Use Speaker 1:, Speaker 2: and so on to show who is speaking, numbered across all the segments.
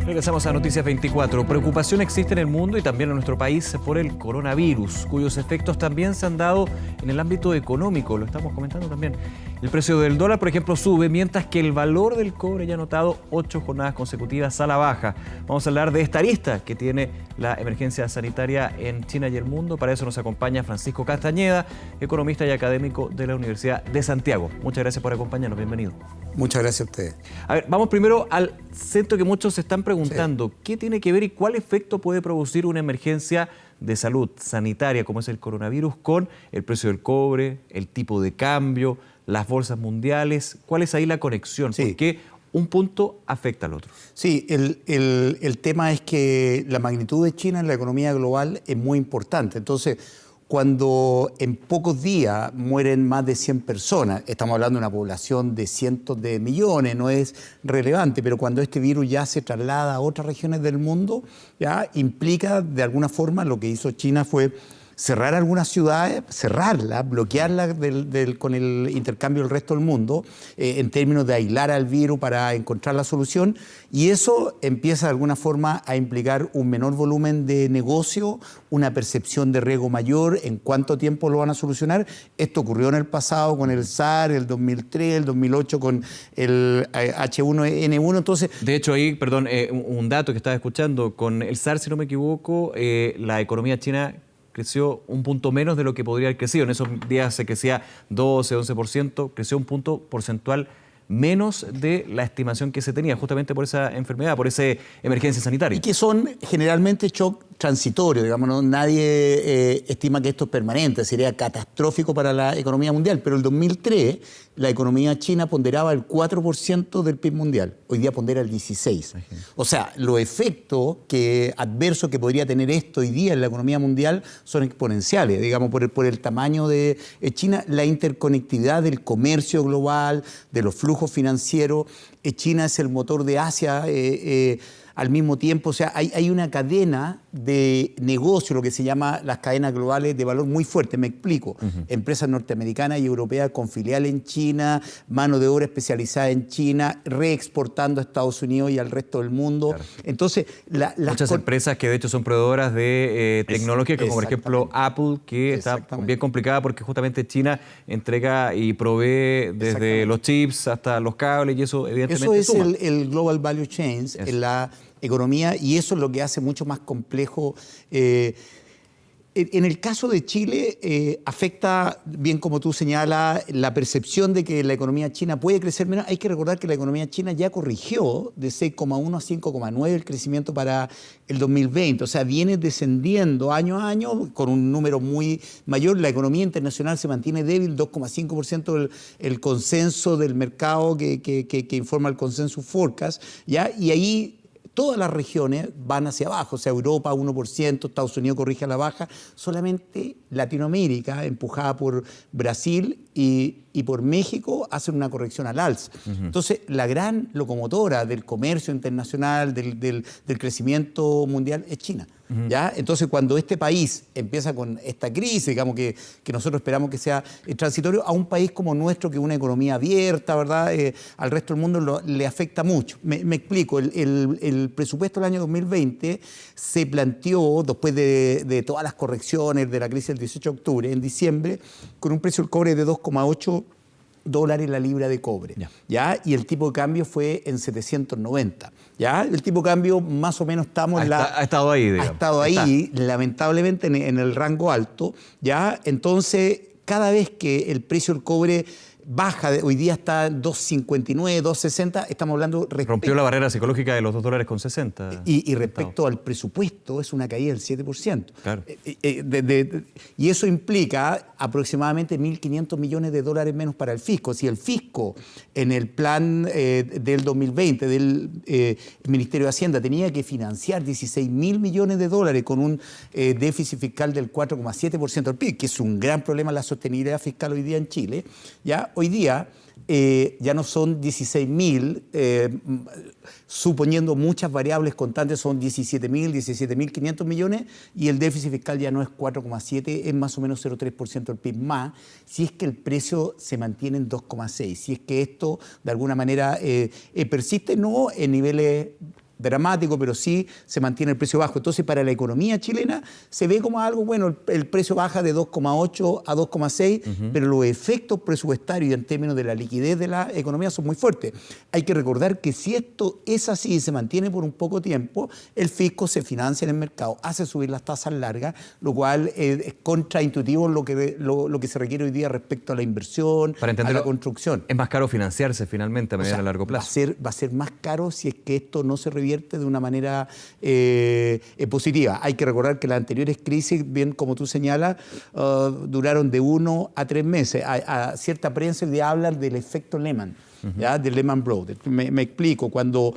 Speaker 1: Regresamos a Noticias 24. Preocupación existe en el mundo y también en nuestro país por el coronavirus, cuyos efectos también se han dado en el ámbito económico. Lo estamos comentando también. El precio del dólar, por ejemplo, sube, mientras que el valor del cobre ya ha notado 8 jornadas consecutivas a la baja. Vamos a hablar de esta arista que tiene la emergencia sanitaria en China y el mundo. Para eso nos acompaña Francisco Castañeda, economista y académico de la Universidad de Santiago. Muchas gracias por acompañarnos. Bienvenido.
Speaker 2: Muchas gracias a ustedes.
Speaker 1: A ver, vamos primero al centro que muchos se están preguntando. Sí. ¿Qué tiene que ver y cuál efecto puede producir una emergencia de salud sanitaria como es el coronavirus con el precio del cobre, el tipo de cambio, las bolsas mundiales? ¿Cuál es ahí la conexión?
Speaker 2: Sí.
Speaker 1: ¿Por qué un punto afecta al otro?
Speaker 2: Sí, el tema es que la magnitud de China en la economía global es muy importante. Entonces, cuando en pocos días mueren más de 100 personas, estamos hablando de una población de cientos de millones, no es relevante, pero cuando este virus ya se traslada a otras regiones del mundo, ya implica de alguna forma, lo que hizo China fue cerrar algunas ciudades, cerrarlas, bloquearlas con el intercambio del resto del mundo, en términos de aislar al virus para encontrar la solución, y eso empieza de alguna forma a implicar un menor volumen de negocio, una percepción de riesgo mayor, en cuánto tiempo lo van a solucionar. Esto ocurrió en el pasado con el SARS, el 2003, el 2008 con el H1N1, entonces...
Speaker 1: De hecho, ahí, perdón, un dato que estaba escuchando, con el SARS, si no me equivoco, la economía china creció un punto menos de lo que podría haber crecido. En esos días se crecía 12, 11%, creció un punto porcentual menos de la estimación que se tenía, justamente por esa enfermedad, por esa emergencia sanitaria.
Speaker 2: Y que son generalmente shock transitorios, digamos, ¿no? Nadie estima que esto es permanente, sería catastrófico para la economía mundial, pero el 2003 la economía china ponderaba el 4% del PIB mundial, hoy día pondera el 16%. O sea, los efectos adversos que podría tener esto hoy día en la economía mundial son exponenciales, digamos, por el tamaño de China, la interconectividad del comercio global, de los flujos financieros. China es el motor de Asia al mismo tiempo, o sea, hay una cadena de negocio, lo que se llama las cadenas globales de valor muy fuerte. Me explico. Empresas norteamericanas y europeas con filial en China, mano de obra especializada en China, reexportando a Estados Unidos y al resto del mundo. Claro. Entonces,
Speaker 1: muchas empresas que de hecho son proveedoras de tecnología, como por ejemplo Apple, que está bien complicada porque justamente China entrega y provee desde los chips hasta los cables y eso evidentemente
Speaker 2: eso es el Global Value Chain en la economía, y eso es lo que hace mucho más complejo. En el caso de Chile, afecta, bien como tú señalas, la percepción de que la economía china puede crecer menos. Hay que recordar que la economía china ya corrigió de 6,1 a 5,9 el crecimiento para el 2020. O sea, viene descendiendo año a año con un número muy mayor. La economía internacional se mantiene débil, 2,5% el consenso del mercado que informa el Consensus Forecast, ¿ya? Y ahí todas las regiones van hacia abajo, o sea, Europa 1%, Estados Unidos corrige a la baja, solamente Latinoamérica, empujada por Brasil y por México, hacen una corrección al alza. Entonces, la gran locomotora del comercio internacional, del crecimiento mundial, es China. ¿Ya? Entonces, cuando este país empieza con esta crisis, digamos que nosotros esperamos que sea transitorio, a un país como nuestro, que es una economía abierta, ¿verdad? Al resto del mundo le afecta mucho. Me explico, el presupuesto del año 2020 se planteó, después de todas las correcciones de la crisis del 18 de octubre, en diciembre, con un precio del cobre de $2,8 la libra de cobre, ¿ya? Y el tipo de cambio fue en 790, ¿ya? El tipo de cambio más o menos estamos...
Speaker 1: Ha estado ahí, digamos.
Speaker 2: Ha estado ahí, lamentablemente, en el rango alto, ¿ya? Entonces, cada vez que el precio del cobre baja, hoy día está en 2,59, 2,60, estamos hablando...
Speaker 1: Rompió la barrera psicológica de los $2,60.
Speaker 2: Y respecto al presupuesto, es una caída del 7%.
Speaker 1: Claro.
Speaker 2: Y eso implica aproximadamente $1.500 millones menos para el fisco. Si el fisco, en el plan del 2020 del Ministerio de Hacienda, tenía que financiar $16.000 millones con un déficit fiscal del 4,7% del PIB, que es un gran problema la sostenibilidad fiscal hoy día en Chile, ¿ya? Hoy día ya no son 16.000, suponiendo muchas variables constantes, son 17.500 millones, y el déficit fiscal ya no es 4,7, es más o menos 0,3% del PIB más, si es que el precio se mantiene en 2,6, si es que esto de alguna manera persiste, no en niveles dramático, pero sí se mantiene el precio bajo. Entonces, para la economía chilena se ve como algo, bueno, el precio baja de 2,8 a 2,6, pero los efectos presupuestarios en términos de la liquidez de la economía son muy fuertes. Hay que recordar que si esto es así y se mantiene por un poco tiempo, el fisco se financia en el mercado, hace subir las tasas largas, lo cual es contraintuitivo lo que se requiere hoy día respecto a la inversión, a la construcción.
Speaker 1: Es más caro financiarse finalmente a mediano y largo plazo.
Speaker 2: Va a ser más caro si es que esto no se revierte de una manera positiva. Hay que recordar que las anteriores crisis, bien como tú señalas, duraron de 1 a 3 meses. A cierta prensa hoy día hablan del efecto Lehman, ¿ya? Del Lehman Brothers. Me explico. Cuando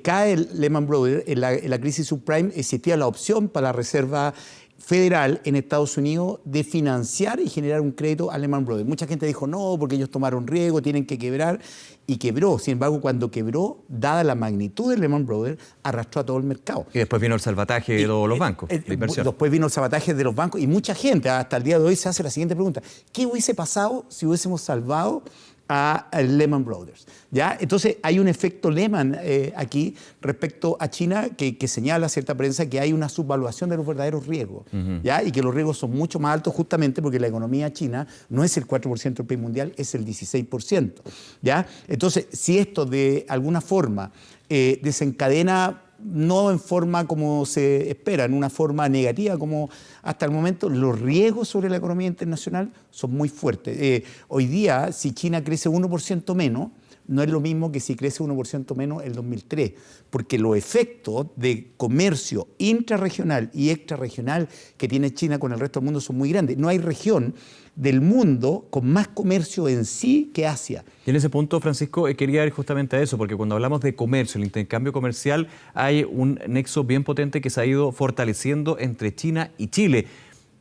Speaker 2: cae el Lehman Brothers, en la crisis subprime, existía la opción para la Reserva Federal en Estados Unidos de financiar y generar un crédito a Lehman Brothers. Mucha gente dijo no, porque ellos tomaron riesgo, tienen que quebrar, y quebró. Sin embargo, cuando quebró, dada la magnitud de Lehman Brothers, arrastró a todo el mercado.
Speaker 1: Y después vino el salvataje de todos los bancos de inversión.
Speaker 2: Después vino el salvataje de los bancos y mucha gente hasta el día de hoy se hace la siguiente pregunta: ¿qué hubiese pasado si hubiésemos salvado a Lehman Brothers? ¿Ya? Entonces hay un efecto Lehman aquí respecto a China que señala cierta prensa que hay una subvaluación de los verdaderos riesgos, ¿ya? Y que los riesgos son mucho más altos justamente porque la economía china no es el 4% del PIB mundial, es el 16%, ¿ya? Entonces, si esto de alguna forma desencadena, no en forma como se espera, en una forma negativa, como hasta el momento, los riesgos sobre la economía internacional son muy fuertes. Hoy día, si China crece 1% menos, no es lo mismo que si crece 1% menos el 2003, porque los efectos de comercio intrarregional y extrarregional que tiene China con el resto del mundo son muy grandes. No hay región del mundo con más comercio en sí que Asia.
Speaker 1: Y en ese punto, Francisco, quería ir justamente a eso, porque cuando hablamos de comercio, el intercambio comercial, hay un nexo bien potente que se ha ido fortaleciendo entre China y Chile.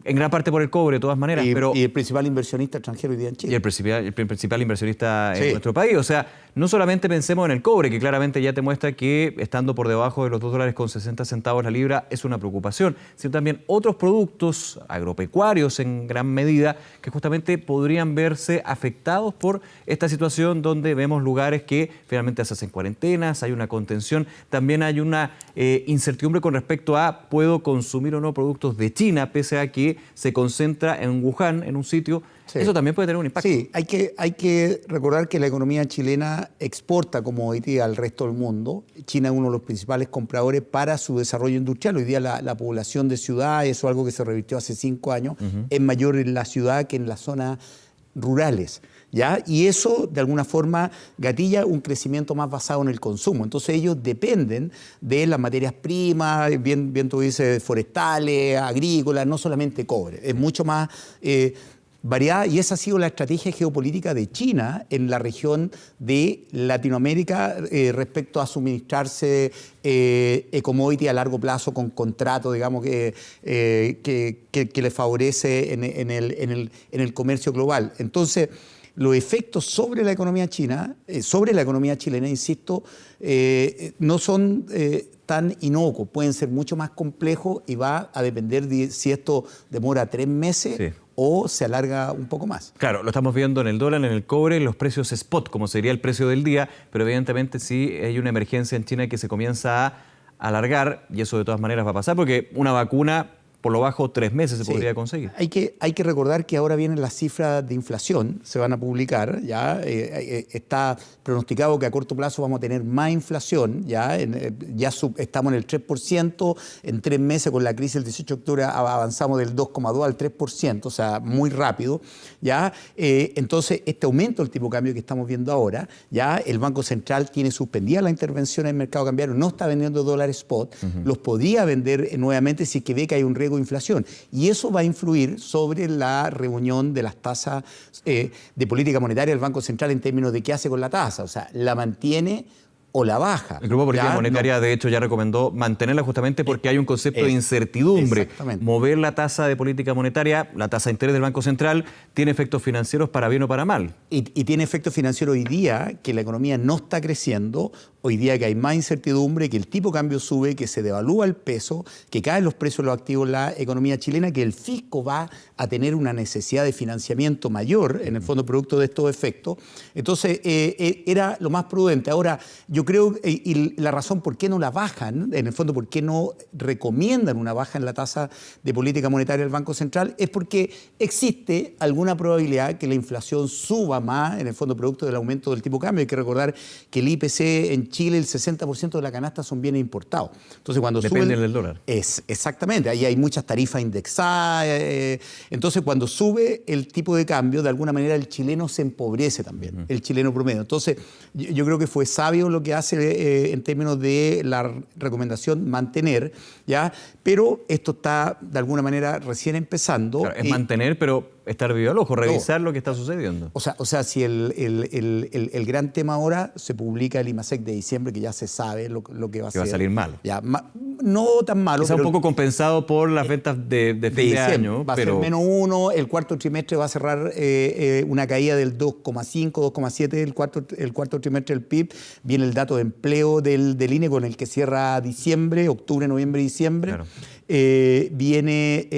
Speaker 1: En gran parte por el cobre, de todas maneras.
Speaker 2: Y el principal inversionista extranjero hoy día en Chile.
Speaker 1: Y el principal inversionista en nuestro país. O sea, no solamente pensemos en el cobre, que claramente ya te muestra que estando por debajo de los $2.60 la libra es una preocupación, sino también otros productos agropecuarios en gran medida que justamente podrían verse afectados por esta situación donde vemos lugares que finalmente se hacen cuarentenas, hay una contención, también hay una incertidumbre con respecto a ¿puedo consumir o no productos de China? Pese a que se concentra en Wuhan, en un sitio, eso también puede tener un impacto.
Speaker 2: Sí, hay que recordar que la economía chilena exporta commodities al resto del mundo. China es uno de los principales compradores para su desarrollo industrial. Hoy día la población de ciudad, eso es algo que se revirtió hace 5 años, es mayor en la ciudad que en las zonas rurales, ¿ya? Y eso, de alguna forma, gatilla un crecimiento más basado en el consumo. Entonces, ellos dependen de las materias primas, bien tú dices, forestales, agrícolas, no solamente cobre. Es mucho más variada, y esa ha sido la estrategia geopolítica de China en la región de Latinoamérica respecto a suministrarse commodity a largo plazo con contratos, digamos, que le favorece en el comercio global. Entonces, los efectos sobre la economía china, sobre la economía chilena, insisto, no son tan inocuos, pueden ser mucho más complejos y va a depender de si esto demora 3 meses o se alarga un poco más.
Speaker 1: Claro, lo estamos viendo en el dólar, en el cobre, en los precios spot, como sería el precio del día, pero evidentemente sí hay una emergencia en China que se comienza a alargar y eso de todas maneras va a pasar porque una vacuna, por lo bajo, 3 meses se podría conseguir.
Speaker 2: Hay que recordar que ahora vienen las cifras de inflación, se van a publicar, ya está pronosticado que a corto plazo vamos a tener más inflación, ya estamos en el 3%, en 3 meses con la crisis del 18 de octubre avanzamos del 2,2 al 3%, o sea, muy rápido, ya. Entonces, este aumento del tipo de cambio que estamos viendo ahora, ya el Banco Central tiene suspendida la intervención en el mercado cambiario, no está vendiendo dólares spot, los podía vender nuevamente si es que ve que hay un riesgo de inflación. Y eso va a influir sobre la reunión de las tasas de política monetaria del Banco Central en términos de qué hace con la tasa. O sea, la mantiene o la baja.
Speaker 1: El Grupo de Política Monetaria, de hecho, ya recomendó mantenerla justamente porque hay un concepto de incertidumbre.
Speaker 2: Exactamente.
Speaker 1: Mover la tasa de política monetaria, la tasa de interés del Banco Central, tiene efectos financieros para bien o para mal.
Speaker 2: Y tiene efectos financieros hoy día, que la economía no está creciendo, hoy día que hay más incertidumbre, que el tipo de cambio sube, que se devalúa el peso, que caen los precios de los activos en la economía chilena, que el fisco va a tener una necesidad de financiamiento mayor, en el fondo producto de estos efectos. Entonces, era lo más prudente. Ahora, yo yo creo, y la razón por qué no la bajan, en el fondo por qué no recomiendan una baja en la tasa de política monetaria del Banco Central, es porque existe alguna probabilidad que la inflación suba más, en el fondo producto del aumento del tipo de cambio. Hay que recordar que el IPC en Chile, el 60% de la canasta son bienes importados. Entonces, cuando
Speaker 1: depende del dólar.
Speaker 2: Exactamente, ahí hay muchas tarifas indexadas. Entonces, cuando sube el tipo de cambio, de alguna manera el chileno se empobrece también, el chileno promedio. Entonces, yo creo que fue sabio lo que hace en términos de la recomendación mantener, ¿ya? Pero esto está de alguna manera recién empezando.
Speaker 1: Claro, es mantener, pero estar vivo al ojo, revisar lo que está sucediendo.
Speaker 2: O sea, si el gran tema ahora se publica el IMASEC de diciembre, que ya se sabe lo que va a ser.
Speaker 1: Que va a salir malo.
Speaker 2: Ya, no tan malo.
Speaker 1: Quizá
Speaker 2: pero
Speaker 1: un poco compensado por las ventas de fin de año.
Speaker 2: Va a ser -1, el cuarto trimestre va a cerrar una caída del 2,5, 2,7 el cuarto trimestre del PIB. Viene el dato de empleo del INE con el que cierra diciembre, octubre, noviembre, diciembre.
Speaker 1: Claro.
Speaker 2: Viene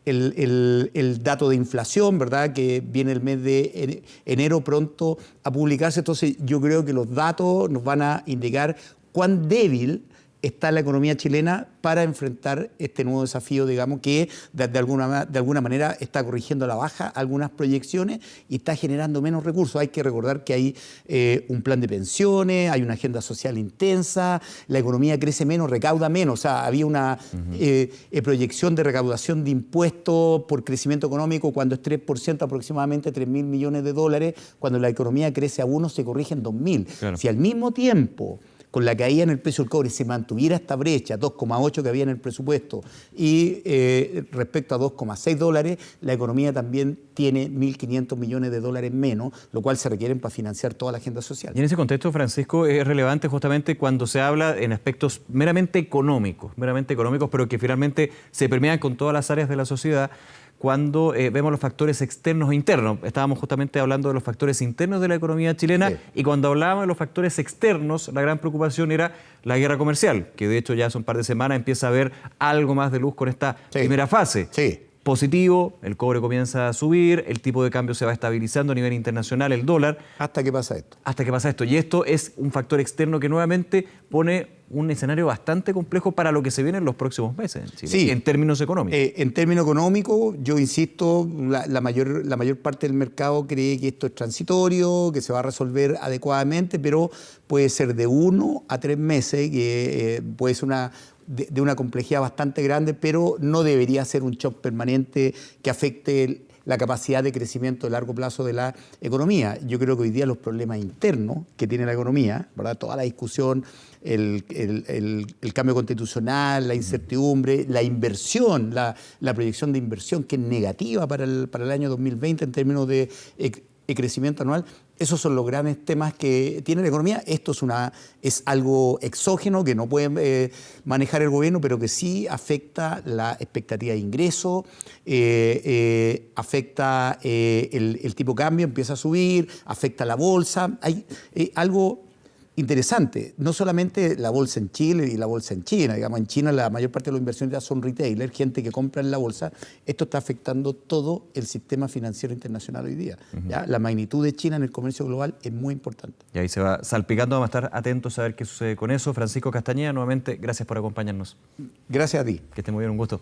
Speaker 2: el dato de inflación, ¿verdad?, que viene el mes de enero pronto a publicarse. Entonces yo creo que los datos nos van a indicar cuán débil está la economía chilena para enfrentar este nuevo desafío, digamos, que de alguna manera está corrigiendo a la baja algunas proyecciones y está generando menos recursos. Hay que recordar que hay un plan de pensiones, hay una agenda social intensa, la economía crece menos, recauda menos. O sea, había una proyección de recaudación de impuestos por crecimiento económico cuando es 3%, aproximadamente 3.000 millones de dólares. Cuando la economía crece a 1, se corrige en 2.000. Claro. Si al mismo tiempo, con la caída en el precio del cobre, se mantuviera esta brecha, 2,8 que había en el presupuesto, y respecto a 2,6 dólares, la economía también tiene 1.500 millones de dólares menos, lo cual se requieren para financiar toda la agenda social.
Speaker 1: Y en ese contexto, Francisco, es relevante justamente cuando se habla en aspectos meramente económicos, pero que finalmente se permean con todas las áreas de la sociedad, cuando vemos los factores externos e internos. Estábamos justamente hablando de los factores internos de la economía chilena, sí. Y cuando hablábamos de los factores externos, la gran preocupación era la guerra comercial, que de hecho ya hace un par de semanas empieza a haber algo más de luz con esta primera fase.
Speaker 2: Sí.
Speaker 1: Positivo, el cobre comienza a subir, el tipo de cambio se va estabilizando a nivel internacional, el dólar.
Speaker 2: ¿Hasta que pasa esto?
Speaker 1: Hasta que pasa esto. Y esto es un factor externo que nuevamente pone un escenario bastante complejo para lo que se viene en los próximos meses en Chile,
Speaker 2: sí,
Speaker 1: en términos económicos.
Speaker 2: En términos económicos, yo insisto, la mayor parte del mercado cree que esto es transitorio, que se va a resolver adecuadamente, pero puede ser de 1 a 3 meses, que puede ser de una complejidad bastante grande, pero no debería ser un shock permanente que afecte la capacidad de crecimiento de largo plazo de la economía. Yo creo que hoy día los problemas internos que tiene la economía, ¿verdad?, toda la discusión, el cambio constitucional, la incertidumbre, la inversión, la proyección de inversión que es negativa para el año 2020 en términos de crecimiento anual. Esos son los grandes temas que tiene la economía. Esto es algo exógeno que no puede manejar el gobierno, pero que sí afecta la expectativa de ingreso, afecta el tipo de cambio, empieza a subir, afecta la bolsa. Hay algo interesante, no solamente la bolsa en Chile y la bolsa en China. Digamos, en China la mayor parte de los inversionistas son retailers, gente que compra en la bolsa. Esto está afectando todo el sistema financiero internacional hoy día. ¿Ya? La magnitud de China en el comercio global es muy importante.
Speaker 1: Y ahí se va salpicando, vamos a estar atentos a ver qué sucede con eso. Francisco Castañeda, nuevamente, gracias por acompañarnos.
Speaker 2: Gracias a ti.
Speaker 1: Que esté muy bien, un gusto.